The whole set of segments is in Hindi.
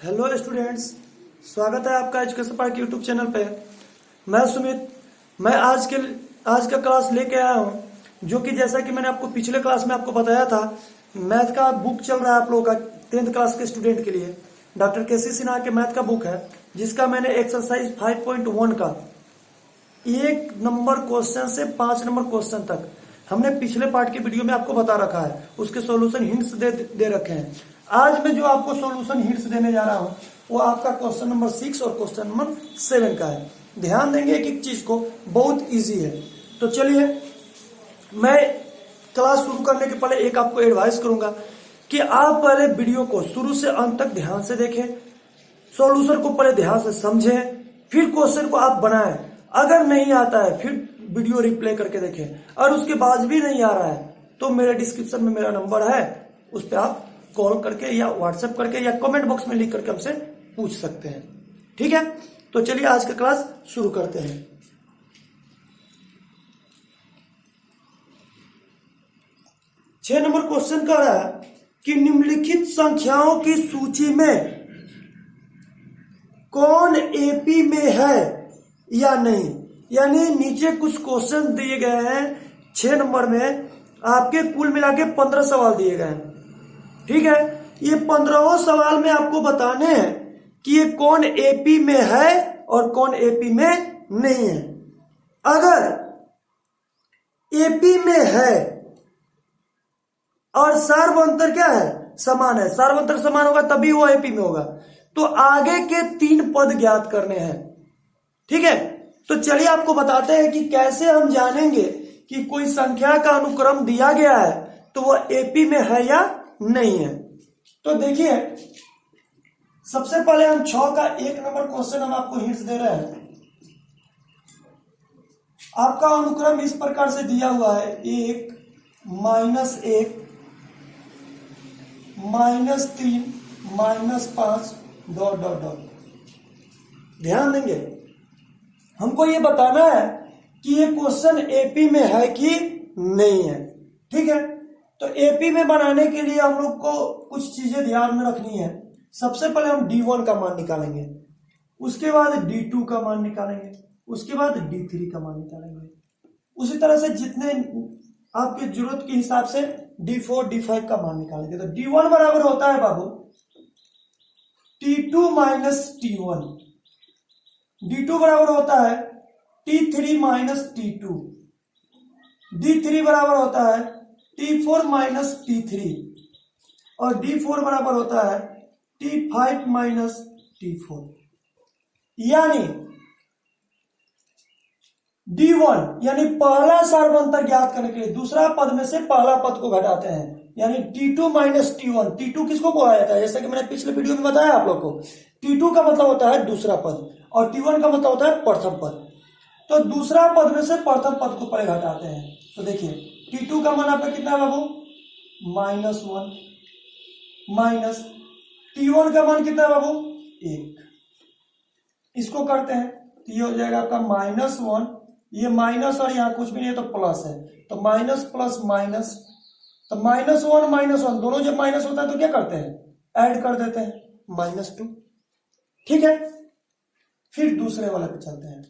हेलो स्टूडेंट्स, स्वागत है आपका एजुकेशन पार्क यूट्यूब चैनल पे। मैं सुमित। मैं आज का क्लास लेके आया हूँ, जो कि जैसा कि मैंने आपको पिछले क्लास में आपको बताया था, मैथ का बुक चल रहा है आप लोगों का 10th क्लास के स्टूडेंट के लिए। डॉक्टर के सी सिन्हा के मैथ का बुक है, जिसका मैंने एक्सरसाइज 5.1 का 1 नंबर क्वेश्चन से 5 नंबर क्वेश्चन तक हमने पिछले पार्ट के वीडियो में आपको बता रखा है। उसके सॉल्यूशन हिंट्स दे रखे हैं। आज मैं जो आपको सॉल्यूशन हिंट्स देने जा रहा हूं वो आपका क्वेश्चन नंबर 6 और क्वेश्चन नंबर 7 का है। ध्यान देंगे एक एक चीज को, बहुत इजी है। तो चलिए, मैं क्लास शुरू करने के पहले एक आपको एडवाइस करूंगा कि आप पहले वीडियो को शुरू से अंत तक ध्यान से देखें, सॉल्यूशन को पहले ध्यान से समझें, फिर क्वेश्चन को आप बनाएं। अगर नहीं आता है फिर वीडियो रिप्ले करके देखें, और उसके बाद भी नहीं आ रहा है तो मेरे डिस्क्रिप्शन में मेरा नंबर है, उस पर आप कॉल करके या व्हाट्सएप करके या कमेंट बॉक्स में लिख करके हमसे पूछ सकते हैं। ठीक है, तो चलिए आज का क्लास शुरू करते हैं। छह नंबर क्वेश्चन कह रहा है कि निम्नलिखित संख्याओं की सूची में कौन एपी में है या नहीं। यानी नीचे कुछ क्वेश्चन दिए गए हैं 6 नंबर में, आपके कुल मिला के 15 सवाल दिए गए हैं। ठीक है, ये 15 सवाल में आपको बताने हैं कि ये कौन एपी में है और कौन एपी में नहीं है। अगर एपी में है और सार्वंतर क्या है, समान है, सार्वंतर समान होगा तभी वो एपी में होगा, तो आगे के 3 पद ज्ञात करने हैं। ठीक है, तो चलिए आपको बताते हैं कि कैसे हम जानेंगे कि कोई संख्या का अनुक्रम दिया गया है तो वह एपी में है या नहीं है। तो देखिए, सबसे पहले हम 6 का 1 नंबर क्वेश्चन हम आपको हिंट्स दे रहे हैं। आपका अनुक्रम इस प्रकार से दिया हुआ है 1 -1 -3 -5 ... ध्यान देंगे, हमको ये बताना है कि ये क्वेश्चन एपी में है कि नहीं है। ठीक है, तो एपी में बनाने के लिए हम लोग को कुछ चीजें ध्यान में रखनी है। सबसे पहले हम D1 का मान निकालेंगे, उसके बाद D2 का मान निकालेंगे, उसके बाद D3 का मान निकालेंगे। उसी तरह से जितने आपकी जरूरत के हिसाब से D4 D5 का मान निकालेंगे। तो D1 बराबर होता है बाबू T2 - T1, D2 बराबर होता है T3 - T2, D3 बराबर होता है T4 - T3 और D4 बराबर होता है T5 - T4। यानी D1 यानी पहला सार्वंतर ज्ञात करने के लिए दूसरा पद में से पहला पद को घटाते हैं, यानी T2 - T1। T2 किसको बोला जाता है, जैसा कि मैंने पिछले वीडियो में बताया आप लोग को। T2 का मतलब होता है दूसरा पद और T1 का मतलब होता है प्रथम पद। तो दूसरा पद में से प्रथम पद को पहले घटाते हैं। तो देखिए, T2 का मान आपका कितना है बाबू, -1, माइनस T1 का मान कितना है बाबू, 1। इसको करते हैं तो ये हो जाएगा आपका -1, ये माइनस और यहाँ कुछ भी नहीं है तो प्लस है, तो माइनस प्लस माइनस, तो -1 -1 दोनों जब माइनस होता है तो क्या करते हैं, ऐड कर देते हैं, -2। ठीक है, फिर दूसरे वाले पे चलते हैं,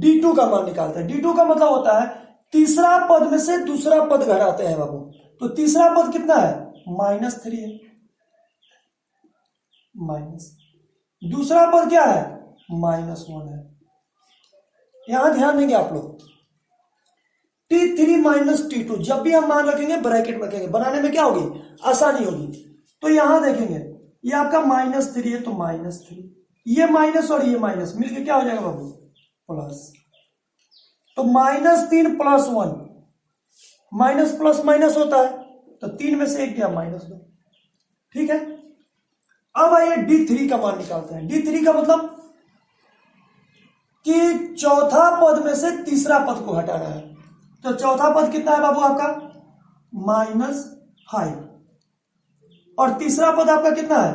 D2 का मान निकालते हैं। D2 का मतलब होता है तीसरा पद में से दूसरा पद घटाते हैं बाबू। तो तीसरा पद कितना है, -3 है, माइनस, दूसरा पद क्या है, -1 है। यहां ध्यान देंगे आप लोग, T3 - T2 जब भी हम मान रखेंगे ब्रैकेट में रखेंगे, बनाने में क्या होगी, आसानी होगी। तो यहां देखेंगे ये आपका -3 है तो -3, ये माइनस और ये माइनस मिलके क्या हो जाएगा बाबू, प्लस। तो -3 + 1, माइनस प्लस माइनस होता है, तो 3 में से 1 गया -2। ठीक है, अब आइए D3 का मान निकालते हैं। D3 का मतलब कि चौथा पद में से तीसरा पद को हटाना है। तो चौथा पद कितना है बाबू आपका, -5, और तीसरा पद आपका कितना है,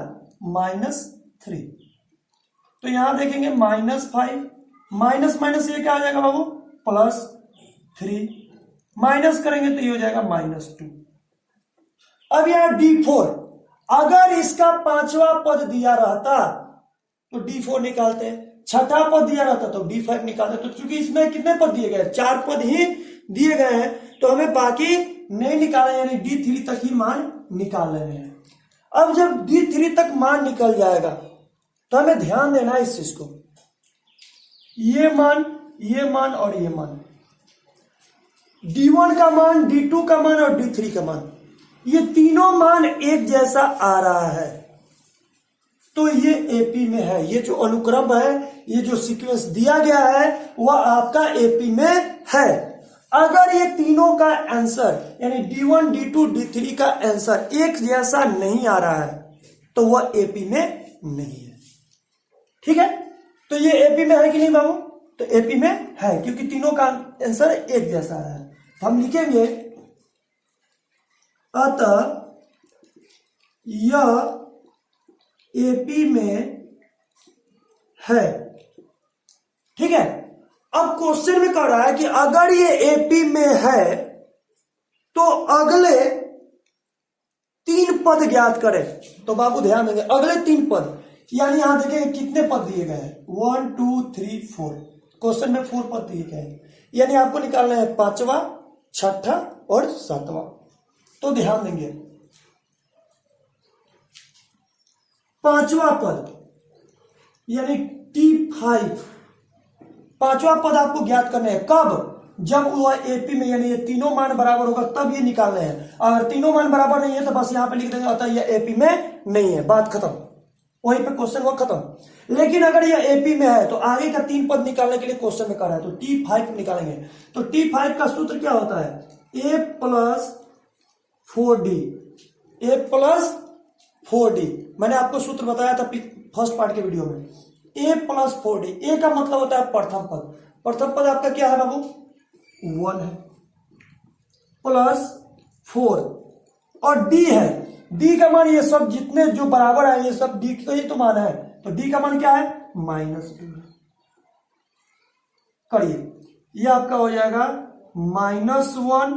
-3। तो यहां देखेंगे -5 माइनस माइनस ये क्या आ जाएगा बाबू, +3, माइनस करेंगे तो ये हो जाएगा -2। अब यहां D4, अगर इसका पांचवा पद दिया रहता तो D4 निकालते, छठा पद दिया रहता तो D5 निकालते। तो चूंकि इसमें कितने पद दिए गए, 4 पद ही दिए गए हैं, तो हमें बाकी नहीं निकालना, यानी D3 तक ही मान निकाल लेने हैं। अब जब D3 तक मान निकल जाएगा तो हमें ध्यान देना है इस चीज को, ये मान और ये मान, D1 का मान, D2 का मान और D3 का मान, ये तीनों मान एक जैसा आ रहा है, तो ये एपी में है। ये जो अनुक्रम है, ये जो सीक्वेंस दिया गया है, वह आपका एपी में है। अगर ये तीनों का आंसर यानी D1, D2, D3 का आंसर एक जैसा नहीं आ रहा है तो वह एपी में नहीं है। ठीक है, तो ये एपी में है कि नहीं बाबू? तो एपी में है क्योंकि तीनों का आंसर एक जैसा है। तो हम लिखेंगे अतः यह एपी में है। ठीक है, अब क्वेश्चन में कह रहा है कि अगर ये एपी में है तो अगले 3 पद ज्ञात करें। तो बाबू ध्यान देंगे, अगले 3 पद, यानी यहां देखेंगे कितने पद दिए गए हैं, 1 2 3 4। क्वेश्चन में 4 पद दिए गए हैं, यानी आपको निकालना है 5वां, 6ठा और 7वां। तो ध्यान देंगे, 5वां पद यानी T5, 5वां पद आपको ज्ञात करना है। कब? जब वह एपी में, यानी ये तीनों मान बराबर होगा तब ये निकालने हैं। अगर तीनों मान बराबर नहीं है तो बस यहां पे लिख देंगे अतः यह एपी में नहीं है, बात खत्म, वहीं पे क्वेश्चन वो खत्म। लेकिन अगर यह एपी में है तो आगे का 3 पद निकालने के लिए क्वेश्चन में कर रहा है, तो T5 निकालेंगे। तो T5 का सूत्र क्या होता है, A + 4D, A + 4D। मैंने आपको सूत्र बताया था फर्स्ट पार्ट के वीडियो में, A + 4D। A का मतलब होता है प्रथम पद, प्रथम पद आपका क्या है बाबू, 1 है, प्लस 4, और D है, D का मान, ये सब जितने जो बराबर है ये सब D का ही तो मान है, तो D का मान क्या है, -2 करिए, ये आपका हो जाएगा -1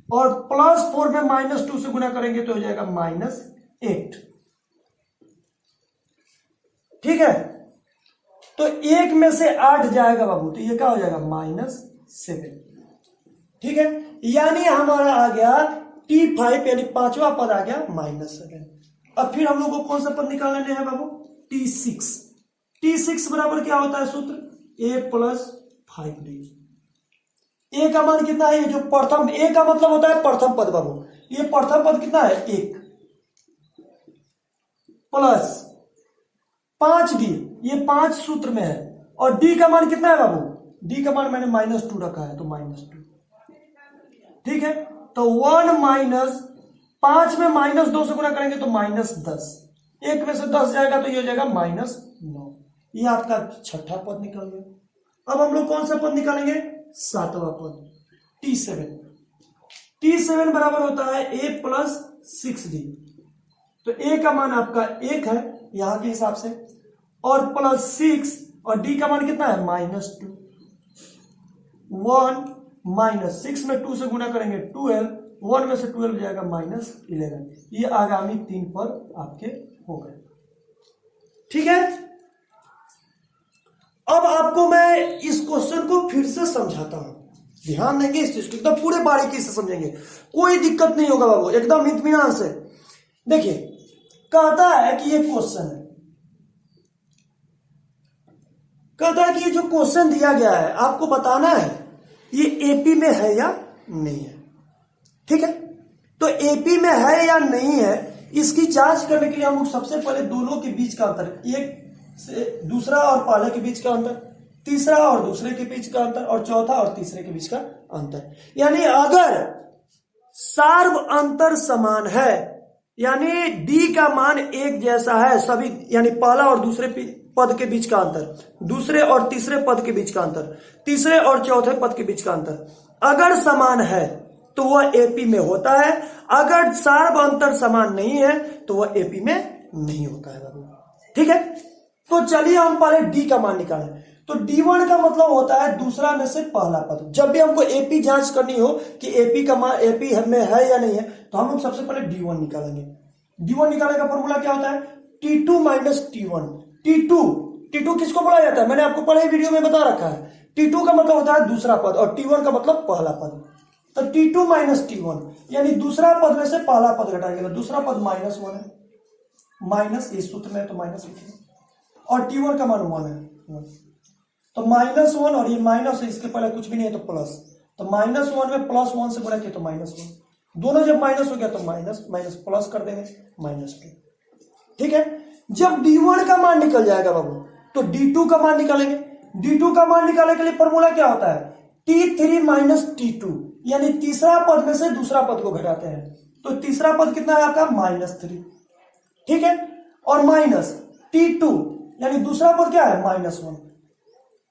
और +4 में -2 से गुना करेंगे तो हो जाएगा -8। ठीक है, तो 1 में से 8 जाएगा बाबू, तो ये क्या हो जाएगा, -7। ठीक है, यानी हमारा आ गया T5 यानी 5वां पद आ गया -7। अब फिर हम लोग को कौन सा पद निकालने हैं बाबू, T6। T6 बराबर क्या होता है सूत्र, A + 5D। A का मान कितना है, ये जो प्रथम, A का मतलब होता है प्रथम पद बाबू, ये प्रथम पद कितना है, 1 प्लस 5D, ये 5 सूत्र में है, और D का मान कितना है बाबू, D का मान मैंने -2 रखा है, तो -2। ठीक है, तो 1 - 5 में -2 से गुना करेंगे तो -10, 1 में से 10 जाएगा तो ये हो जाएगा -9। ये आपका छठा पद निकल गया। अब हम लोग कौन सा पद निकालेंगे, 7वां पद, T7। T7 बराबर होता है A + 6D। तो A का मान आपका 1 है यहां के हिसाब से, और +6, और D का मान कितना है, -2। 1 - 6 में 2 से गुना करेंगे 12, 1 में से 12 जाएगा -11। ये आगामी 3 पद आपके हो गए। ठीक है, अब आपको मैं इस क्वेश्चन को फिर से समझाता हूं, ध्यान देंगे इस चीज को, एकदम पूरे बारीकी से समझेंगे, कोई दिक्कत नहीं होगा बाबू, एकदम इत्मीनान से। देखिए, कहता है कि ये क्वेश्चन है, कहता है कि ये जो क्वेश्चन दिया गया है आपको बताना है ये एपी में है या नहीं है। ठीक है, तो एपी में है या नहीं है, इसकी जांच करने के लिए हम लोग सबसे पहले दोनों के बीच का अंतर, एक से दूसरा और पहले के बीच का अंतर, तीसरा और दूसरे के बीच का अंतर, और चौथा और तीसरे के बीच का अंतर। यानी अगर सार्व अंतर समान है, यानी D का मान एक जैसा है सभी, यानी पहला और दूसरे पद के बीच का अंतर, दूसरे और तीसरे पद के बीच का अंतर, तीसरे और चौथे पद के बीच का अंतर अगर समान है तो वह एपी में होता है। अगर सार्व अंतर समान नहीं है तो वह एपी में नहीं होता है बाबू। ठीक है, तो चलिए हम पहले D का मान निकालें। तो D1 का मतलब होता है दूसरा में से पहला पद। जब भी हमको एपी जांच करनी हो कि एपी का मान एपी में है या नहीं है, तो हम लोग सबसे पहले D1 निकालेंगे। D1 निकालने का फॉर्मूला क्या होता है? T2 minus T1। T2 किसको बोला जाता है? मैंने आपको पहले वीडियो में बता रखा है। T2 का मतलब होता है दूसरा पद और T1 का मतलब पहला पद। तो T2 माइनस T1 यानी दूसरा पद में से पहला पद घटाएंगे तो दूसरा पद -1 है, माइनस इस सूत्र में तो माइनस लिखेंगे, और T1 का मान 1 है, तो -1 और ये माइनस है, इसके पहले कुछ भी नहीं है तो प्लस, तो -1 में +1 से गुणा किया तो -1, दोनों जब माइनस हो गया तो माइनस माइनस प्लस कर देंगे -2। ठीक है, जब D1 का मान निकल जाएगा बाबू तो D2 का मान निकालेंगे। D2 का मान निकालने के लिए फॉर्मूला क्या होता है? T3 माइनस T2 यानी तीसरा पद में से दूसरा पद को घटाते हैं, तो तीसरा पद कितना है आपका? -3। ठीक है, और माइनस T2 यानी दूसरा पद क्या है? -1,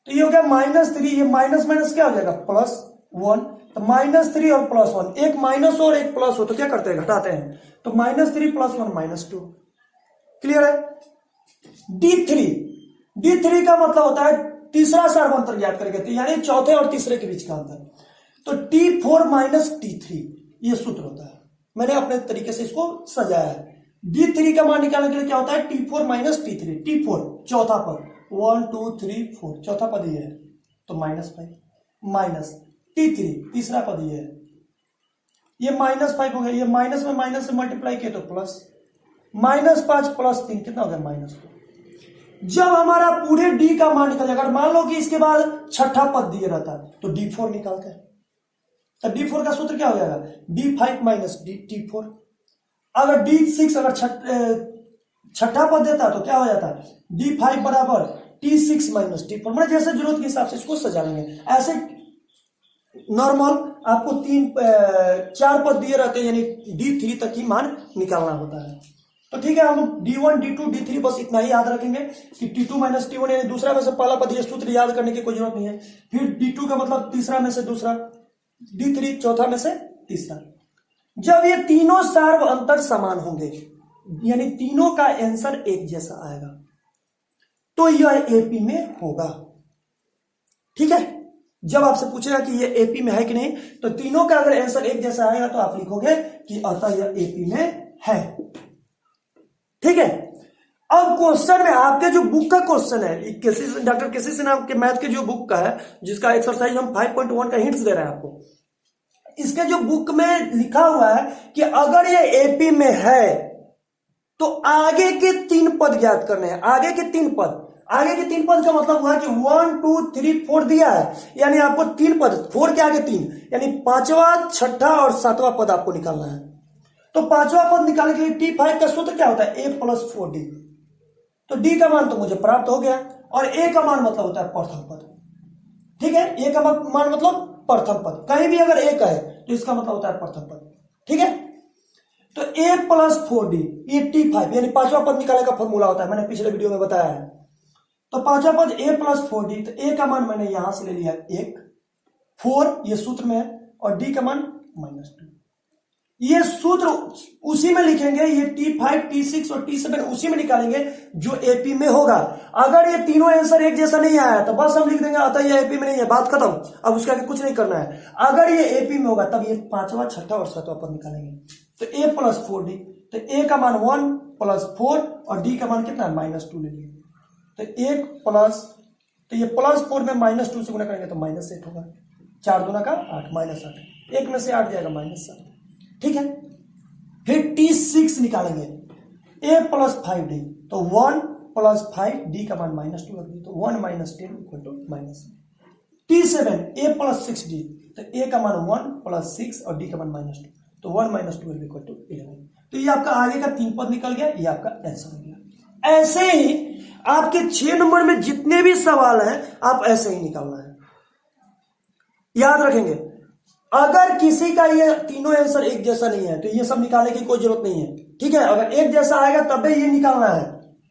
तो ये हो गया -3, ये माइनस माइनस क्या हो जाएगा? +1, तो -3 और +1, एक माइनस और एक प्लस हो तो क्या करते हैं? घटाते हैं, तो -3 + 1 -2। क्लियर है? D3 का मतलब होता है तीसरा सार्व अंतर ज्ञात करके, यानी चौथे और तीसरे के बीच का अंतर, तो T4 माइनस T3 ये सूत्र होता है। मैंने अपने तरीके से इसको सजाया है। D3 का मान निकालने के लिए क्या होता है? T4 माइनस T3, T4 चौथा पद, 1 2 3 4 चौथा पद ये है तो -5, माइनस T3 तीसरा पद ये है, ये -5 हो गया, ये माइनस में माइनस से मल्टीप्लाई किया तो प्लस, -5 + 3 कितना हो गया? -2। जब हमारा पूरे D का मान निकल जाएगा, अगर मान लो कि इसके बाद छठा पद दिया रहता तो D4 निकालते हैं, तो D4 का सूत्र क्या हो जाएगा? D5 minus T4। अगर D6 अगर छठा पद देता तो क्या हो जाता? D5 बराबर T6 माइनस T4। मतलब जैसे जरूरत के हिसाब से इसको सजा लेंगे। ऐसे नॉर्मल आपको 4 पद दिए रहते हैं, यानी D3 तक ही मान निकालना होता है। तो ठीक है, हम D1 D2 D3 बस इतना ही याद रखेंगे कि T2 माइनस T1 यानी दूसरा में से पहला पद, ये सूत्र याद करने की कोई जरूरत नहीं है। फिर D2 का मतलब तीसरा में से दूसरा, D3 चौथा में से तीसरा। जब ये तीनों सार्व अंतर समान होंगे यानी तीनों का आंसर एक जैसा आएगा तो यह एपी में होगा। ठीक है, जब आपसे पूछेगा कि ये एपी में है कि नहीं, तो तीनों का अगर आंसर एक जैसा आएगा तो आप लिखोगे कि अतः यह एपी में है। ठीक है, अब क्वेश्चन में आपके जो बुक का क्वेश्चन है, डॉक्टर केसी सिन्हा के मैथ के जो बुक का है, जिसका एक्सरसाइज हम 5.1 का हिंट्स दे रहे हैं आपको, इसके जो बुक में लिखा हुआ है कि अगर ये एपी में है तो आगे के 3 पद ज्ञात करने हैं। आगे के 3 पद का मतलब हुआ कि 1 2 3 4 दिया है, यानी आपको 3 पद, 4 के आगे 3, यानी 5वां 6ठा और 7वां पद आपको निकालना है। तो 5वां पद निकालने के लिए T5 का सूत्र क्या होता है? A + 4D। तो D का मान तो मुझे प्राप्त हो गया, और A का मान मतलब होता है प्रथम पद। ठीक है, A का मान मतलब प्रथम पद, कहीं भी अगर A का है तो इसका मतलब होता है प्रथम पद। ठीक है, तो A + 4D ये T5 यानी 5वां पद निकालने का फॉर्मूला होता है, मैंने पिछले वीडियो में बताया है। तो 5वां पद A + 4D, तो A का मान मैंने यहां से ले लिया 1, 4 ये सूत्र में है, और D का मान -2। ये सूत्र उसी में लिखेंगे, ये T5 T6 और T7 उसी में निकालेंगे जो एपी में होगा। अगर ये तीनों आंसर एक जैसा नहीं आया तो बस हम लिख देंगे अतः ये एपी में नहीं है, बात खत्म। अब उसके आगे कुछ नहीं करना है। अगर ये एपी में होगा तब ये 5वां 6ठा और 7वां पद निकालेंगे। तो A + 4D, तो A का मान 1 + 4 और D का मान कितना है? -2 ले लिए। तो 1 प्लस, तो ये +4 में -2 से गुणा करेंगे तो -8 होगा, 4 दूना का 8 -8, 1 में से 8 जाएगा -7। ठीक है, फिर T6 निकालेंगे, A + 5D, तो 1 + 5D का मान -2 रख दिए, तो 1 - 10 = -7। T7 A + 6D, तो A का मान 1 + 6 और D का मान -2, तो 1 - 12 = 11। तो ये आपका आगे का 3 पद निकल गया, ये आपका आंसर हो गया। ऐसे ही आपके 6 नंबर में जितने भी सवाल हैं आप ऐसे ही निकालना है, याद रखेंगे। अगर किसी का ये तीनों आंसर एक जैसा नहीं है तो ये सब निकालने की कोई जरूरत नहीं है। ठीक है, अगर एक जैसा आएगा तब ये निकालना है,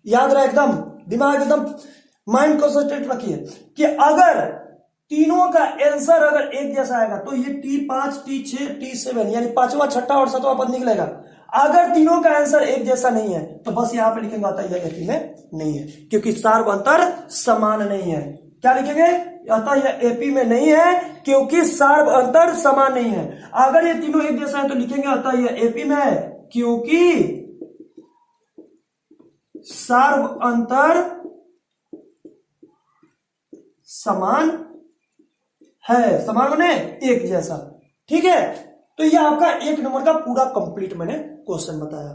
याद रहे, एकदम दिमाग, एकदम माइंड कंसंट्रेट रखिए कि अगर तीनों का आंसर अगर एक जैसा आएगा तो ये T5 T6 T7 यानी 5वां 6ठा और 7वां पद निकलेगा। अगर तीनों का आंसर एक जैसा नहीं है तो बस यहां पे लिखेंगे अतः यह एपी में नहीं है, क्योंकि सार्व अंतर समान नहीं है। क्या लिखेंगे? अतः यह एपी में नहीं है क्योंकि सार्व अंतर समान नहीं है। अगर ये तीनों एक जैसा है तो लिखेंगे अतः यह एपी में है क्योंकि सार्व अंतर समान है, समान माने एक जैसा। ठीक है, तो ये आपका 1 नंबर का पूरा कंप्लीट मैंने क्वेश्चन बताया।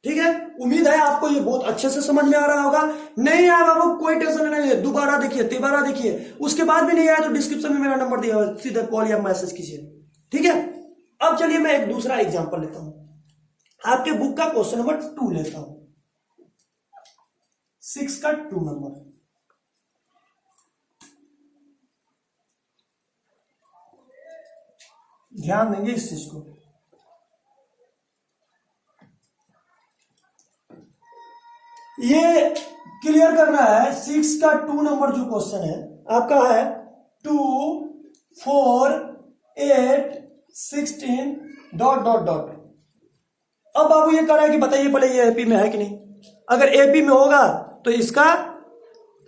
ठीक है, उम्मीद है आपको ये बहुत अच्छे से समझ में आ रहा होगा। नहीं आया बाबू कोई टेंशन नहीं है, दोबारा देखिए, तिबारा देखिए, उसके बाद भी नहीं आया तो डिस्क्रिप्शन में मेरा नंबर दिया हुआ, सीधा कॉल या मैसेज कीजिए। ठीक है, अब चलिए मैं एक दूसरा एग्जांपल लेता हूं, आपके बुक का क्वेश्चन नंबर 2 लेता हूं, 6 का 2 नंबर। ध्यान देंगे इस चीज को। ये क्लियर करना है, 6 का 2 नंबर जो क्वेश्चन है आपका है 2 4 8 16 डॉट डॉट डॉट। अब बाबू ये कह रहा है कि बताइए पहले ये एपी में है कि नहीं। अगर एपी में होगा तो इसका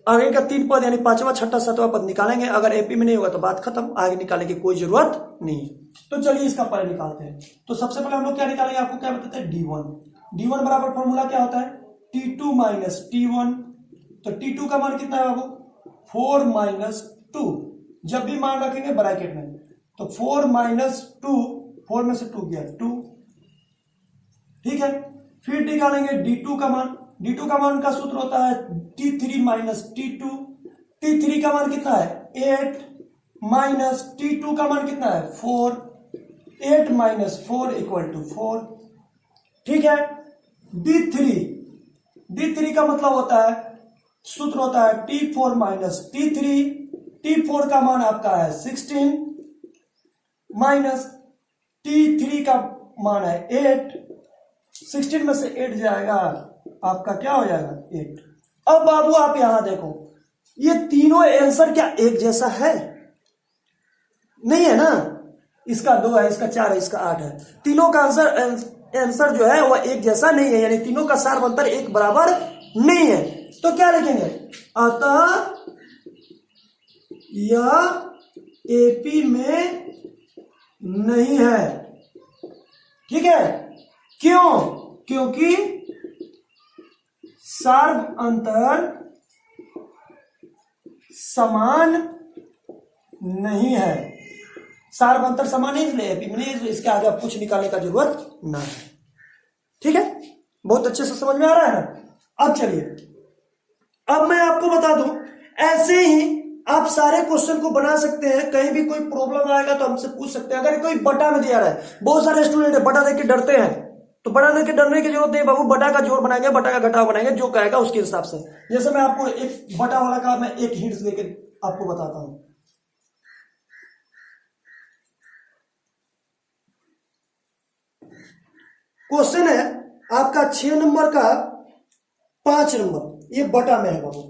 आगे का 3 पद यानी 5वां 6वां 7वां पद निकालेंगे, अगर एपी में नहीं होगा तो बात खत्म, आगे निकालने की कोई जरूरत नहीं है। तो चलिए इसका पहले निकालते हैं। तो सबसे पहले हम लोग क्या निकालेंगे, आपको क्या बताते हैं, D1 बराबर फॉर्मूला क्या होता है, T2 माइनस T1। तो T2 का मान कितना है बाबू, 4 माइनस 2। जब भी मान रखेंगे ब्रैकेट में, तो 4 माइनस 2, 4 में से 2 गया 2। ठीक है, फिर निकालेंगे D2 का मान। D2 का मान का सूत्र होता है T3 माइनस T2। T3 का मान कितना है 8 माइनस T2 का मान कितना है 4। 8 माइनस 4 इक्वल टू 4। ठीक है, D3 का मतलब होता है, सूत्र होता है T4 माइनस T3। T4 का मान आपका है 16 माइनस T3 का मान है 8। 16 में से 8 जाएगा आपका क्या हो जाएगा 8। अब बाबू आप यहां देखो, ये तीनों आंसर क्या एक जैसा है, नहीं है ना। इसका 2 है, इसका 4 है, इसका 8 है। तीनों का आंसर जो है वह एक जैसा नहीं है, यानी तीनों का सार अंतर एक बराबर नहीं है। तो क्या लिखेंगे, अतः यह एपी में नहीं है। ठीक है, क्यों, क्योंकि सार्व अंतर समान नहीं है। सार्व अंतर समान नहीं, इसलिए एपी में नहीं, इसके आगे आप कुछ निकालने का जरूरत ना है। ठीक है, बहुत अच्छे से समझ में आ रहा है ना। अब चलिए, अब मैं आपको बता दूं, ऐसे ही आप सारे क्वेश्चन को बना सकते हैं। कहीं भी कोई प्रॉब्लम आएगा तो हमसे पूछ सकते हैं। अगर कोई बटा में दिया रहा है, बहुत सारे स्टूडेंट है बटा देख के डरते हैं, तो बटा देख के डरने की जरूरत नहीं बाबू। बटा का जोड़ बनाएंगे, बटा का घटाव बनाएंगे, जो कहेगा उसके हिसाब से। जैसे मैं आपको एक बटा वाला का मैं एक हिंट्स देके आपको बताता हूं। क्वेश्चन है आपका 6 नंबर का 5 नंबर, ये बटा में है बाबू।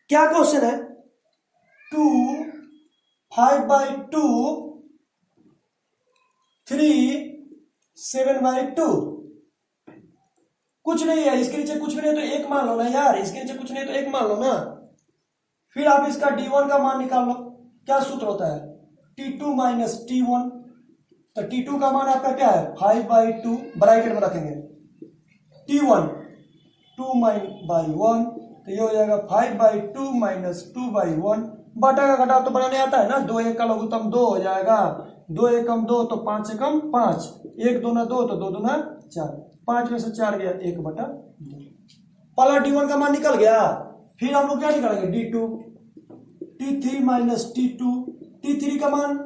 क्या क्वेश्चन है, 2 5/2 3 7/2। कुछ नहीं है, इसके नीचे कुछ भी नहीं है तो एक मान लो ना यार, इसके नीचे कुछ नहीं है तो एक मान लो ना। फिर आप इसका D1 का मान निकाल लो। क्या सूत्र होता है, T2 माइनस T1। तो T2 का मान आपका क्या है 5/2, ब्रैकेट में रखेंगे। T1 2/1, तो ये हो जाएगा 5/2 माइनस 2/1। बटा का घटाव तो बनाने आता है ना, 2 1 का लघुत्तम 2 हो जाएगा, 2 एकम 2 तो 5 एकम 5, 1 दूना 2 तो 2 दूना 4, 5 में से 4 गया 1/2। पहला D1 का मान निकल गया। फिर हम लोग क्या निकालेंगे D2, T3 minus T2। T3 का मान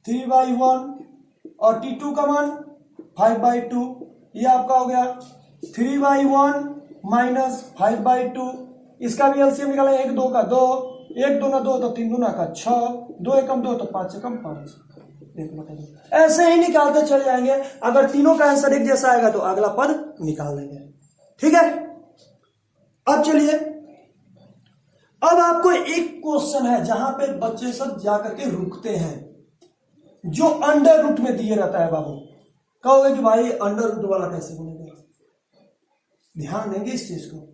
3/1 और T2 का मान 5/2। ये आपका हो गया 3/1 माइनस 5/2। इसका भी एलसीएम निकाला, 1 2 का 2, 1 दूना 2 तो 3 दूना का 6, 2 एकम 2 तो 5 एकम 5, 1/2। ऐसे ही निकालते चले जाएंगे। अगर तीनों का आंसर एक जैसा आएगा तो अगला पद निकाल लेंगे। ठीक है, अब चलिए, अब आपको एक क्वेश्चन है जहां पे बच्चे सब जाकर के रुकते हैं, जो अंडर रूट में दिए रहता है बाबू। कहोगे कि भाई अंडर रूट वाला कैसे बनेगा, ध्यान देंगे इस चीज को।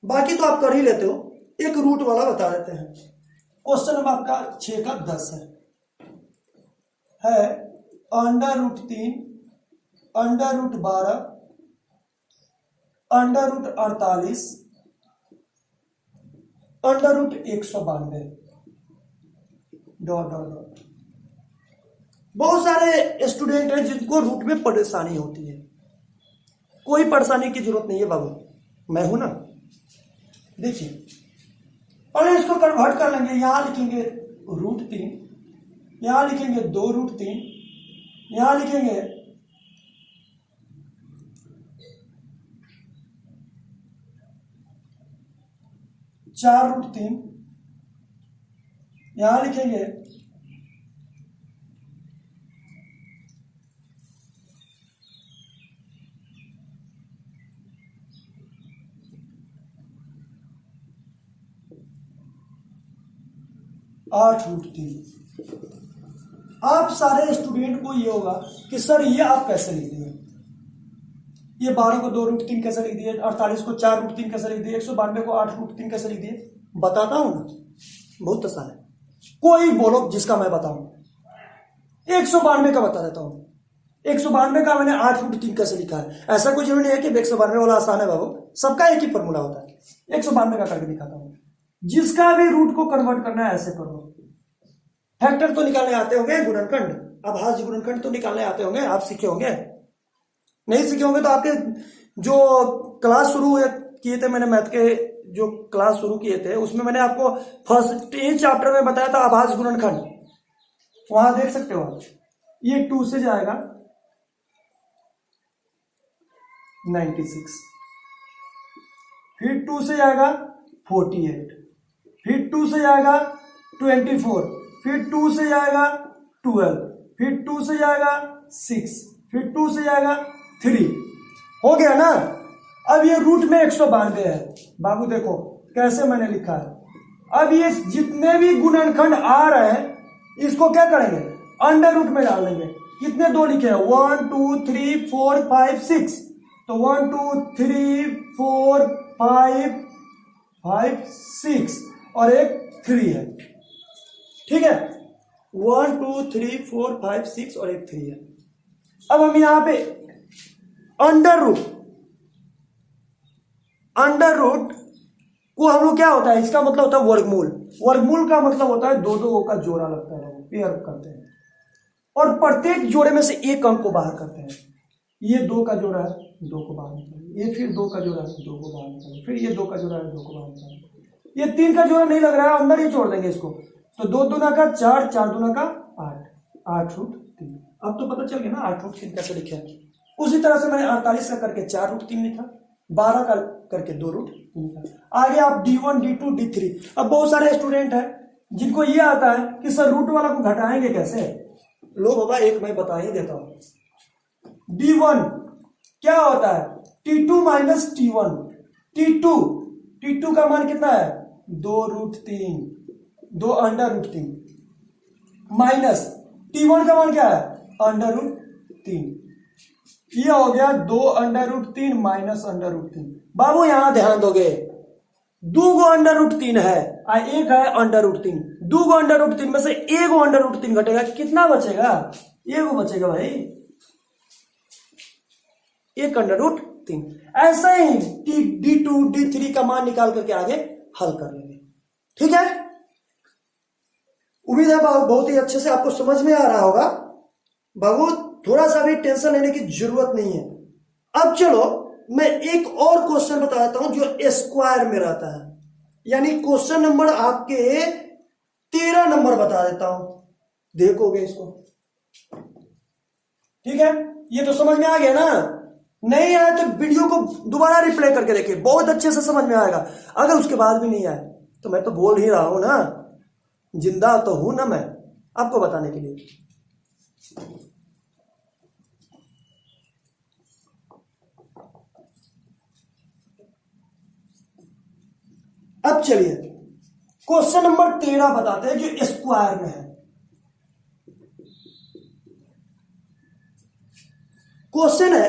बाकी तो आप कर ही लेते हो, एक रूट वाला बता देते हैं। क्वेश्चन नंबर आपका 6 का 10 है √3, √12, √48, √192 डॉट डॉट डॉट। बहुत सारे स्टूडेंट हैं जिनको रूट में परेशानी होती है। कोई परेशानी की जरूरत नहीं है बाबू, मैं हूं ना। देखिए पहले इसको कन्वर्ट कर लेंगे। यहां लिखेंगे √3, यहां लिखेंगे 2√3, यहां लिखेंगे 4√3, यहां लिखेंगे 8√3। आप सारे स्टूडेंट को ये होगा कि सर ये आप कैसे लिख दिए, ये 12 को 2√3 कैसे लिख दिए, 48 को 4√3 कैसे लिख दिए, 192 को 8√3 कैसे लिख दिए। बताता हूं ना, बहुत आसान है। कोई बोलो जिसका मैं बताऊं। 192 का बता देता हूं। 192 का मैंने 8√3 कैसे लिखा है। ऐसा कोई जरूरी नहीं है कि 192 वाला आसान है बाबू, सबका एक ही फॉर्मूला होता है। 192 का करके दिखाता हूं। जिसका भी रूट को कन्वर्ट करना है ऐसे करो। फैक्टर तो निकालने आते होंगे, गुणनखंड, अभाज्य गुणनखंड तो निकालने आते होंगे, आप सीखे होंगे। नहीं सीखे होंगे तो आपके जो क्लास शुरू किए थे, मैंने मैथ के जो क्लास शुरू किए थे उसमें मैंने आपको फर्स्ट ही चैप्टर में बताया था अभाज्य गुणनखंड, वहां देख सकते हो आप। ये 2 से जाएगा 96, फिर 2 से जाएगा 48, फिर 2 से जाएगा 24, फिर 2 से जाएगा 12, फिर 2 से जाएगा 6, फिर 2 से जाएगा 3। हो गया ना। अब ये रूट में 192 है बाबू, देखो कैसे मैंने लिखा है। अब ये जितने भी गुणनखंड आ रहे हैं इसको क्या करेंगे, अंडर रूट में डाल देंगे। कितने दो लिखे हैं, 1 2 3 4 5 6, तो 1 2 3 4 5 6 और एक 3 है, ठीक है। 1 2 3 4 5 6 और एक 3 है। अब हम यहां पे अंडर रूट को हम लोग क्या होता है, इसका मतलब होता है वर्गमूल। वर्गमूल का मतलब होता है दो दो का जोड़ा लगता है, पेयर करते हैं और प्रत्येक जोड़े में से एक अंक को बाहर करते हैं। ये 2 का जोड़ा है, 2 को बाहर निकालें। ये फिर 2 का जोड़ा है, 2 को बाहर निकालें। फिर ये 2 का जोड़ा है, 2 को बाहर निकालें। ये 3 का जोड़ा नहीं लग रहा है, अंदर ही छोड़ देंगे इसको। तो 2 दूना का 4, 4 दूना का 8, 8√3। अब तो पता चल गया ना 8√3 कैसे लिखे। उसी तरह से मैंने 48 का करके 4√3 लिखा, 12 का करके 2√3 लिखा। आगे आप D1 D2 D3। अब बहुत सारे स्टूडेंट हैं जिनको ये आता है कि सर रूट वाला को घटाएंगे कैसे। लो बाबा, एक मैं बता ही देता हूं। D1 क्या होता है, T2 माइनस T1। T2 का मान कितना है, 2√3, 2√3 माइनस T1 का मान क्या है, √3। ये हो गया 2√3 माइनस √3। बाबू यहां ध्यान दोगे, 2 गो √3 है और एक है √3। 2 गो √3 में से 1 गो √3 घटेगा, कितना बचेगा, 1 गो बचेगा भाई, 1 √3। ऐसा ही D2 D3 का मान निकाल करके आगे हल कर लेंगे, ठीक है। उम्मीद है बहुत ही अच्छे से आपको समझ में आ रहा होगा बाबू। थोड़ा सा भी टेंशन लेने की जरूरत नहीं है। अब चलो मैं एक और क्वेश्चन बता देता हूं जो स्क्वायर में रहता है, यानी क्वेश्चन नंबर आपके 13 नंबर बता देता हूं, देखोगे इसको, ठीक है। ये तो समझ में आ गया ना। नहीं आया तो वीडियो को दोबारा रिप्ले करके देखिए, बहुत अच्छे से समझ में आएगा। अगर उसके बाद भी नहीं आए तो मैं तो बोल ही रहा हूं ना, जिंदा तो हूं ना मैं आपको बताने के लिए। अब चलिए क्वेश्चन नंबर 13 बताते हैं जो स्क्वायर में है। क्वेश्चन है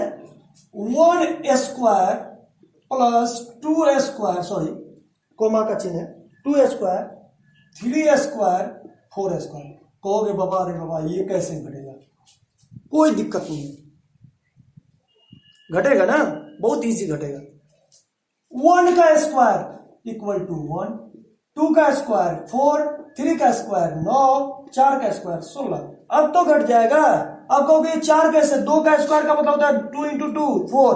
1 square plus 2 square, sorry comma का चिन्ह है, 2 स्क्वायर 3 स्क्वायर 4 स्क्वायर। कहोगे बाबा, अरे बाबा ये कैसे घटेगा, कोई दिक्कत नहीं है, घटेगा ना, बहुत इजी घटेगा। 1 का स्क्वायर इक्वल टू 1, 2 का स्क्वायर 4, 3 का स्क्वायर 9, 4 का स्क्वायर 16। अब तो घट जाएगा। अब कहोगे 4 कैसे, 2 का स्क्वायर का मतलब होता है 2 इंटू 2 4,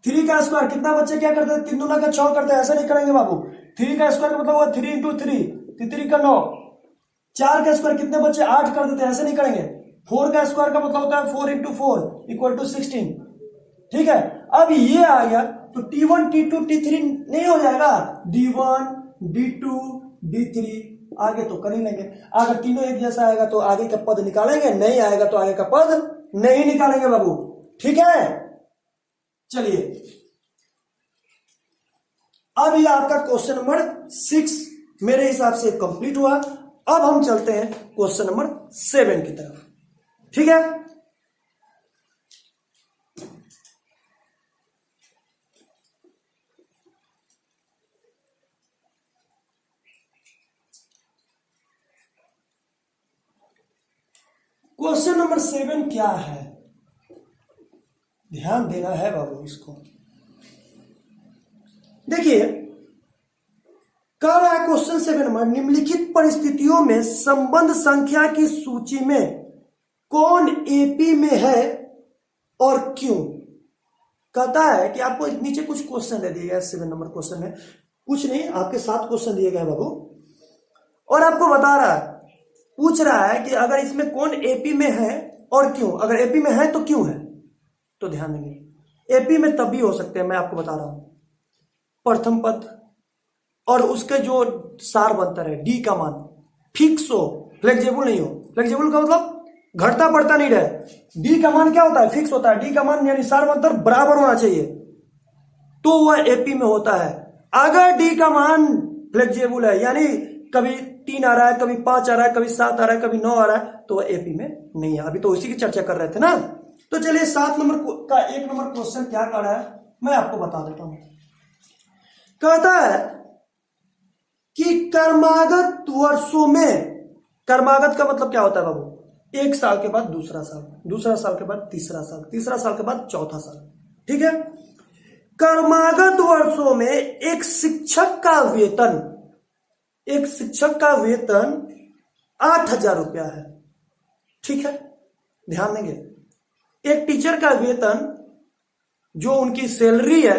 3 का स्क्वायर कितना बच्चे क्या करते हैं, 3 दूना का 6 करते हैं, ऐसा नहीं करेंगे बाबू। 3 का स्क्वायर का मतलब हुआ 3 इंटू 3, 3 का 9। 4 का स्क्वायर कितने बच्चे 8 कर देते हैं, ऐसे नहीं करेंगे। 4 का स्क्वायर का मतलब होता है 4 इंटू 4 इक्वल टू 16। ठीक है, अब ये आ गया तो T1 T2 T3 नहीं हो जाएगा, D1 D2 D3 आगे तो कर ही लेंगे। अगर तीनों एक जैसा आएगा तो आगे का पद निकालेंगे, नहीं आएगा तो आगे का पद नहीं निकालेंगे बाबू। ठीक है, चलिए अब ये आपका क्वेश्चन नंबर 6 मेरे हिसाब से कंप्लीट हुआ। अब हम चलते हैं क्वेश्चन नंबर 7 की तरफ। ठीक है, क्वेश्चन नंबर 7 क्या है, ध्यान देना है बाबू इसको। देखिए कह रहा है क्वेश्चन 7 नंबर, निम्नलिखित परिस्थितियों में संबंध संख्या की सूची में कौन एपी में है और क्यों। कहता है कि आपको नीचे कुछ क्वेश्चन दे दिए गए, 7 नंबर क्वेश्चन है, कुछ नहीं आपके 7 क्वेश्चन दिए गए बाबू, और आपको बता रहा है, पूछ रहा है कि अगर इसमें कौन एपी में है और क्यों। अगर एपी में है तो क्यों है, तो ध्यान देंगे एपी में तभी हो सकते हैं, मैं आपको बता रहा हूं, प्रथम पद और उसके जो सार बनता है डी का मान फिक्स हो, फ्लेक्सिबल नहीं हो। फ्लेक्सिबल का मतलब घटता बढ़ता नहीं रहे। डी का मान क्या होता है, फिक्स होता है। डी का मान यानी सार बनता बराबर होना चाहिए, तो वह एपी में होता है। अगर डी का मान फ्लेक्सिबल है, यानी कभी 3 आ रहा है, कभी 5 आ रहा है, कभी 7 आ रहा है, कभी 9 आ रहा है, तो वह एपी में नहीं है। अभी तो उसी की चर्चा कर रहे थे ना। तो चलिए 7 नंबर का 1 नंबर क्वेश्चन क्या कर रहा है मैं आपको बता देता हूं। कहता है कि कर्मागत वर्षों में, कर्मागत का मतलब क्या होता है बाबू, 1 साल के बाद दूसरा साल, दूसरा साल के बाद तीसरा साल, तीसरा साल के बाद चौथा साल। ठीक है, कर्मागत वर्षों में एक शिक्षक का वेतन, एक शिक्षक का वेतन 8,000 रुपया है। ठीक है, ध्यान देंगे, एक टीचर का वेतन जो उनकी सैलरी है,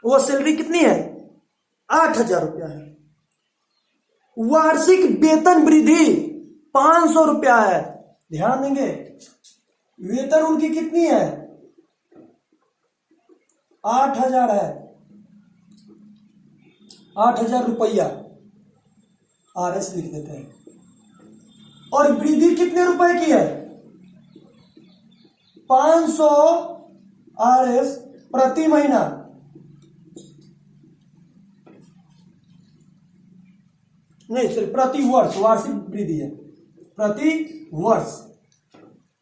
वो सैलरी कितनी है, 8,000 रुपया है। वार्षिक वेतन वृद्धि 500 रुपया है। ध्यान देंगे, वेतन उनकी कितनी है, 8,000 है, 8,000 रुपया RS लिख देते हैं। और वृद्धि कितने रुपए की है, 500 RS प्रति महीना। नहीं सॉरी, प्रति वर्ष, वार्षिक वृद्धि है प्रति वर्ष।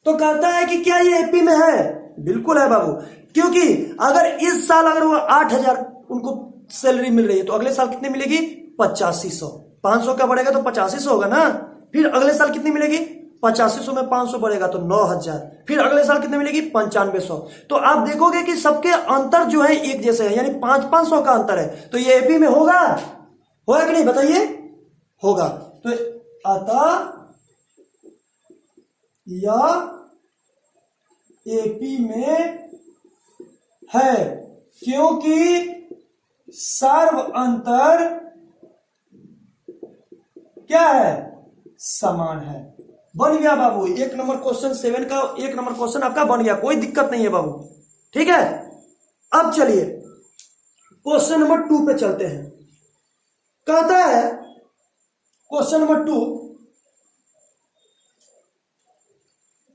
तो कहता है कि क्या ये एपी में है, बिल्कुल है बाबू, क्योंकि अगर इस साल अगर वो 8,000 उनको सैलरी मिल रही है तो अगले साल कितनी मिलेगी, 8500। 500 का बढ़ेगा तो 8500 होगा ना। फिर अगले साल कितनी मिलेगी, 8500 में 500 बढ़ेगा तो 9,000। फिर अगले साल कितने मिलेगी, 9500। तो आप देखोगे कि सबके अंतर जो है एक जैसे है, यानी 500 का अंतर है। तो ये एपी में होगा, होगा कि नहीं बताइए, होगा। तो अतः यह एपी में है, क्योंकि सर्व अंतर क्या है, समान है। बन गया बाबू, 1 नंबर क्वेश्चन 7 का 1 नंबर क्वेश्चन आपका बन गया, कोई दिक्कत नहीं है बाबू। ठीक है, अब चलिए क्वेश्चन नंबर 2 पे चलते हैं। कहता है क्वेश्चन नंबर 2,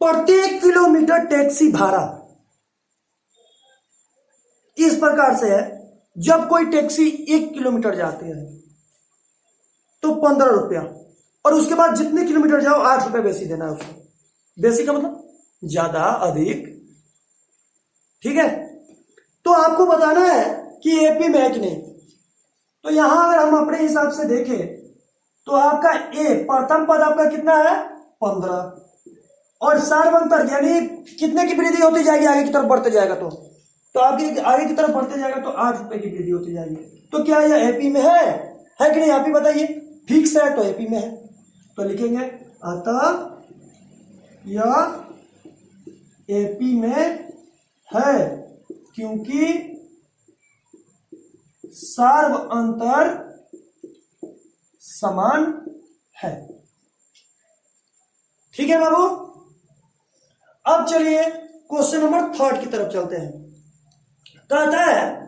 प्रत्येक किलोमीटर टैक्सी भाड़ा इस प्रकार से है, जब कोई टैक्सी 1 किलोमीटर जाती है तो 15 रुपया, और उसके बाद जितने किलोमीटर जाओ 8 रुपया बेसी देना है उसको। बेसी का मतलब ज्यादा, अधिक। ठीक है, तो आपको बताना है कि एपी में है कि नहीं। तो यहां अगर हम अपने हिसाब से देखें तो आपका ए प्रथम पद आपका कितना है, 15, और सार्वंतर यानी कितने की वृद्धि होती जाएगी आगे की तरफ बढ़ते जाएगा तो आगे की तरफ बढ़ते जाएगा तो 8 रुपए की वृद्धि होती जाएगी। तो क्या यह एपी में है कि नहीं, आप ही बताइए। फिक्स है तो एपी में है, तो लिखेंगे अतः यह एपी में है क्योंकि सार्व अंतर समान है। ठीक है बाबू। अब चलिए क्वेश्चन नंबर 3 की तरफ चलते हैं। कहता है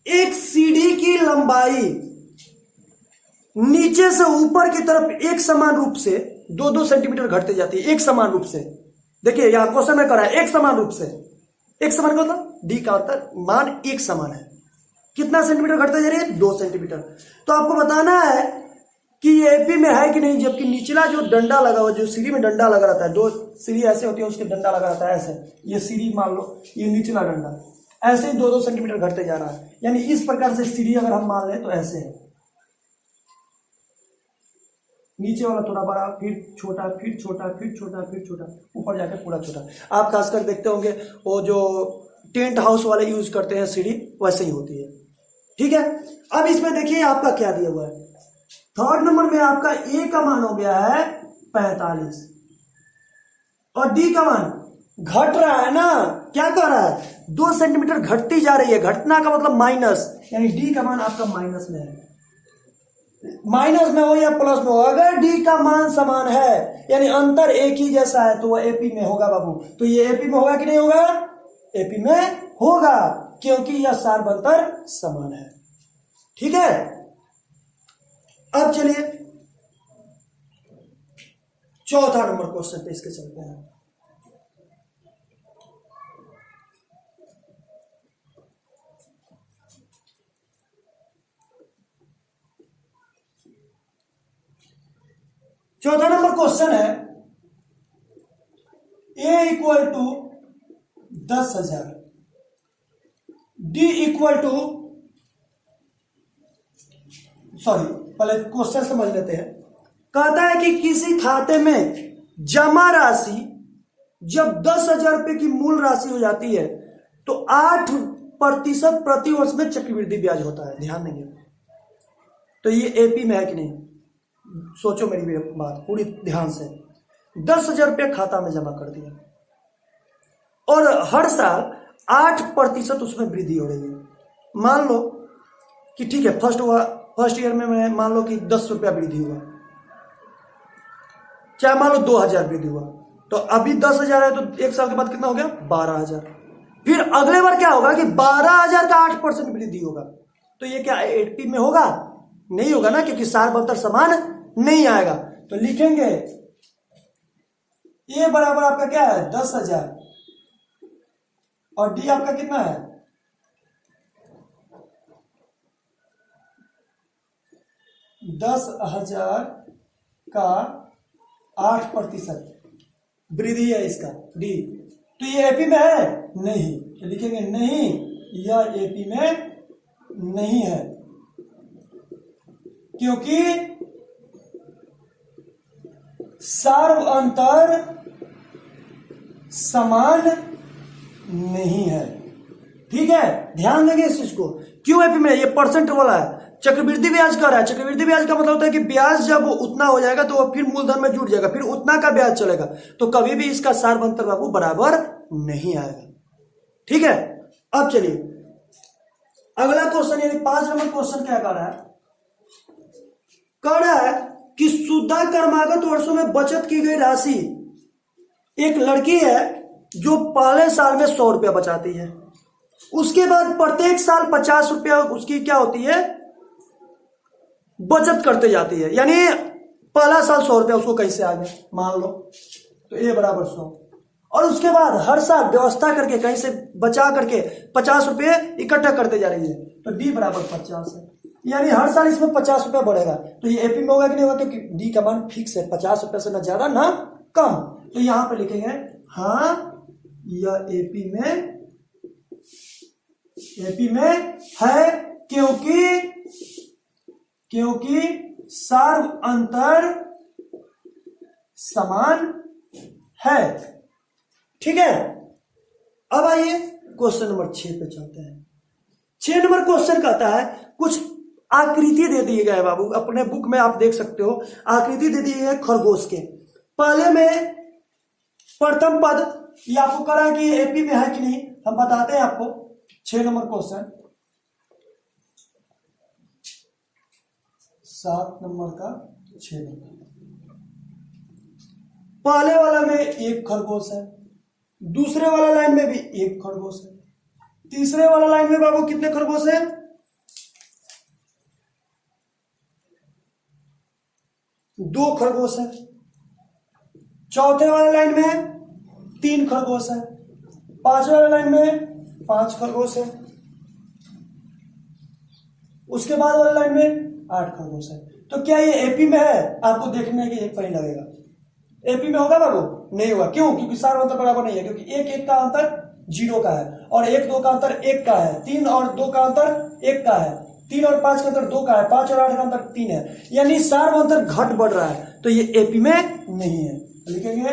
एक सीढ़ी की लंबाई नीचे से ऊपर की तरफ एक समान रूप से 2-2 सेंटीमीटर घटते जाती है, एक समान रूप से। देखिए यहां क्वेश्चन में करा है एक समान रूप से, एक समान का मतलब डी का उत्तर मान एक समान है। कितना सेंटीमीटर घटते जा रही है, 2 सेंटीमीटर। तो आपको बताना है कि ये एपी में है कि नहीं, जबकि निचला जो डंडा लगा हुआ, जो सीढ़ी में डंडा लगा रहता है, 2 सीढ़ी ऐसे होती है उसके डंडा लगा रहता है ऐसे, ये सीढ़ी मान लो, ये निचला डंडा ऐसे ही 2-2 सेंटीमीटर घटते जा रहा है। यानी इस प्रकार से सीढ़ी अगर हम मान लें तो ऐसे है, नीचे वाला थोड़ा बड़ा, फिर छोटा, फिर छोटा, फिर छोटा, फिर छोटा, ऊपर जाकर पूरा छोटा। आप खासकर देखते होंगे वो जो टेंट हाउस वाले यूज करते हैं सीढ़ी, वैसे ही होती है। ठीक है। अब इसमें देखिए आपका क्या दिया हुआ है। 3rd नंबर में आपका ए का मान हो गया है 45 और डी का मान घट रहा है ना, क्या कर रहा है, 2 सेंटीमीटर घटती जा रही है। घटना का मतलब माइनस, यानी डी का मान आपका माइनस में है। माइनस में हो या प्लस में हो, अगर डी का मान समान है यानी अंतर एक ही जैसा है तो वह एपी में होगा बाबू। तो ये एपी में होगा कि नहीं होगा, एपी में होगा क्योंकि यह सार्वंतर समान है। ठीक है। अब चलिए 4था नंबर क्वेश्चन पे इसके चलते हैं। चौथा नंबर क्वेश्चन है A equal to 10,000, D equal to, sorry पहले क्वेश्चन समझ लेते हैं। कहता है कि किसी खाते में जमा राशि जब 10,000 रुपए की मूल राशि हो जाती है तो 8% प्रति वर्ष में चक्रवृद्धि ब्याज होता है। ध्यान देंगे। तो ये एपी में है कि नहीं, सोचो मेरी बात पूरी ध्यान से। 10,000 रुपये खाता में जमा कर दिया और हर साल 8% उसमें वृद्धि हो रही है। मान लो कि ठीक है, फर्स्ट ईयर में मैं मान लो कि 10 रुपया वृद्धि हुआ, चाहे मान लो 2,000 वृद्धि हुआ, तो अभी 10,000 है तो एक साल के बाद कितना हो गया, 12,000। फिर अगले बार क्या होगा कि 12,000 का 8% वृद्धि होगा। तो ये क्या एपी में होगा, नहीं होगा ना, क्योंकि सार्वंतर समान नहीं आएगा। तो लिखेंगे ए बराबर आपका क्या है 10,000 और डी आपका कितना है 10,000 का 8% वृद्धि है इसका डी। तो ये एपी में है नहीं, तो लिखेंगे नहीं, यह एपी में नहीं है क्योंकि सार्व अंतर समान नहीं है। ठीक है, ध्यान देंगे इस चीज को। क्यों एपी में, ये परसेंट वाला है, चक्रवृद्धि ब्याज का रहा है। चक्रवृद्धि ब्याज का मतलब होता है कि ब्याज जब उतना हो जाएगा तो वो फिर मूलधन में जुड़ जाएगा, फिर उतना का ब्याज चलेगा, तो कभी भी इसका सार्व अंतर बाबू बराबर नहीं आएगा। ठीक है। अब चलिए अगला क्वेश्चन, यानी 5 नंबर क्वेश्चन क्या कह रहा है कि शुद्ध कर्मागत वर्षों में बचत की गई राशि, एक लड़की है जो पहले साल में 100 रुपया बचाती है, उसके बाद प्रत्येक साल 50 रुपया उसकी क्या होती है, बचत करते जाती है। यानी पहला साल 100 रुपया उसको कहीं से आ गया मान लो, तो ए बराबर 100, और उसके बाद हर साल व्यवस्था करके कहीं से बचा करके 50 रुपये इकट्ठा करते जा रही है, तो डी बराबर 50 है। यानी हर साल इसमें 50 रुपया बढ़ेगा। तो ये एपी में होगा कि नहीं होगा, क्योंकि डी का मान फिक्स है, 50 रुपये से ना ज्यादा ना कम। तो यहां पे लिखेंगे हाँ यह एपी में है क्योंकि सार्व अंतर समान है। ठीक है, अब आइए क्वेश्चन नंबर 6 पे चलते हैं। 6 नंबर क्वेश्चन कहता है कुछ आकृति दे दिए गए बाबू, अपने बुक में आप देख सकते हो, आकृति दे दी है खरगोश के। पहले में प्रथम पद, ये आपको करा कि एपी में है कि नहीं, हम बताते हैं आपको। 6 नंबर क्वेश्चन, 7 नंबर का 6 नंबर। पहले वाला में एक खरगोश है, दूसरे वाला लाइन में भी एक खरगोश है, तीसरे वाला लाइन में बाबू कितने खरगोश है? 2 खरगोश है। चौथे वाले लाइन में 3 खरगोश है, पांचवे वाले लाइन में 5 खरगोश है, उसके बाद वाले लाइन में 8 खरगोश है। तो क्या ये एपी में है? आपको देखने के एक पॉइंट लगेगा। एपी में होगा बाबू? नहीं होगा। क्यों? क्योंकि सारे अंतर बराबर नहीं है, क्योंकि 1 का अंतर 0 का है, और 1-2 का अंतर 1 का है, 3 और 2 का अंतर 1 का है, 3 और 5 का अंतर 2 का है, 5 और 8 का अंतर 3 है, यानी सारे अंतर घट बढ़ रहा है। तो ये एपी में नहीं है। लिखेंगे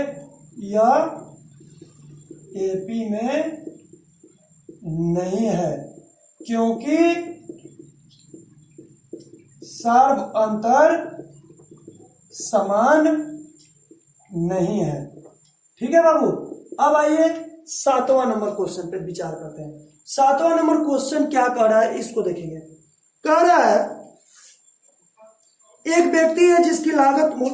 यह एपी में नहीं है, क्योंकि सर्व अंतर समान नहीं है। ठीक है बाबू, अब आइए 7वां नंबर क्वेश्चन पे विचार करते हैं। 7वां नंबर क्वेश्चन क्या कह रहा है, इसको देखेंगे। कह रहा है एक व्यक्ति है जिसकी लागत मूल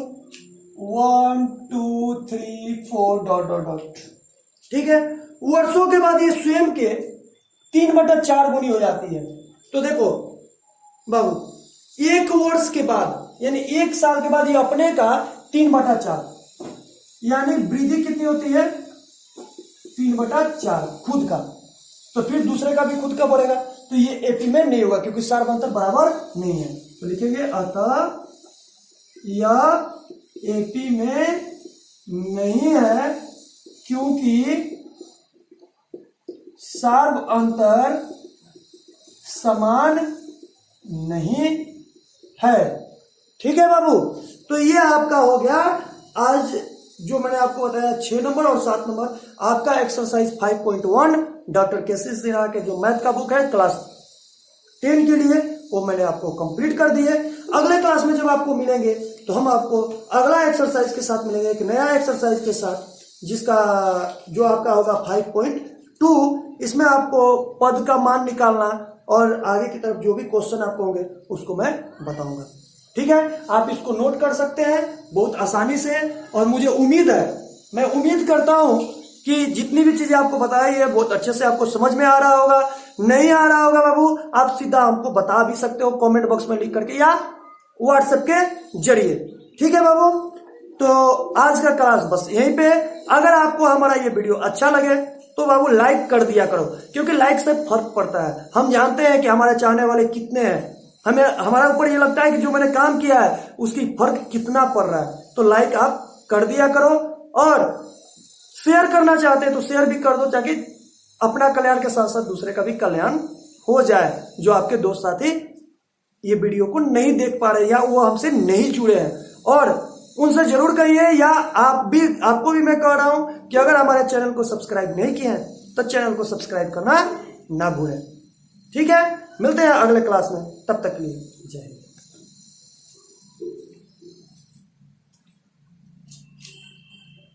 1 2 3 4 डॉट डॉट डॉट, ठीक है, वर्षों के बाद ये स्वयं के 3/4 गुनी हो जाती है। तो देखो बाबू, 1 वर्ष के बाद यानी 1 साल के बाद ये अपने का 3/4, यानी वृद्धि कितनी होती है? 3/4 खुद का, तो फिर दूसरे का भी खुद का बढ़ेगा। तो ये एपी में नहीं होगा, क्योंकि सारे अंतर बराबर नहीं है। तो लिखेंगे अतः यह एपी में नहीं है, क्योंकि सर्व अंतर समान नहीं है। ठीक है बाबू, तो ये आपका हो गया आज जो मैंने आपको बताया 6 नंबर और 7 नंबर आपका एक्सरसाइज 5.1 डॉक्टर केसी सिन्हा के जो मैथ का बुक है क्लास 10 के लिए, वो मैंने आपको कंप्लीट कर दी है। अगले क्लास में जब आपको मिलेंगे तो हम आपको अगला एक्सरसाइज के साथ मिलेंगे, एक नया एक्सरसाइज के साथ, जिसका जो आपका होगा 5.2। इसमें आपको पद का मान निकालना और आगे की तरफ जो भी क्वेश्चन आपको होंगे उसको मैं बताऊंगा। ठीक है, आप इसको नोट कर सकते हैं बहुत आसानी से, और मुझे उम्मीद है, मैं उम्मीद करता हूं कि जितनी भी चीजें आपको बताई है बहुत अच्छे से आपको समझ में आ रहा होगा। नहीं आ रहा होगा बाबू, आप सीधा हमको बता भी सकते हो कमेंट बॉक्स में लिख करके या व्हाट्सएप के जरिए। ठीक है बाबू, तो आज का क्लास बस यहीं पे। अगर आपको हमारा ये वीडियो अच्छा लगे तो बाबू लाइक कर दिया करो, क्योंकि लाइक से फर्क पड़ता है। हम जानते हैं कि हमारे चाहने वाले कितने हैं, हमें हमारा ऊपर ये लगता है कि जो मैंने काम किया है उसकी फर्क कितना पड़ रहा है। तो लाइक आप कर दिया करो, और शेयर करना चाहते हैं तो शेयर भी कर दो, ताकि अपना कल्याण के साथ साथ दूसरे का भी कल्याण हो जाए, जो आपके दोस्त साथी ये वीडियो को नहीं देख पा रहे या वो हमसे नहीं जुड़े हैं। और उनसे जरूर कहिए, या आपको भी मैं कह रहा हूं कि अगर हमारे चैनल को सब्सक्राइब नहीं किए हैं तो चैनल को सब्सक्राइब करना ना भूलें। ठीक है, मिलते हैं अगले क्लास में, तब तक के लिए जय हिंद।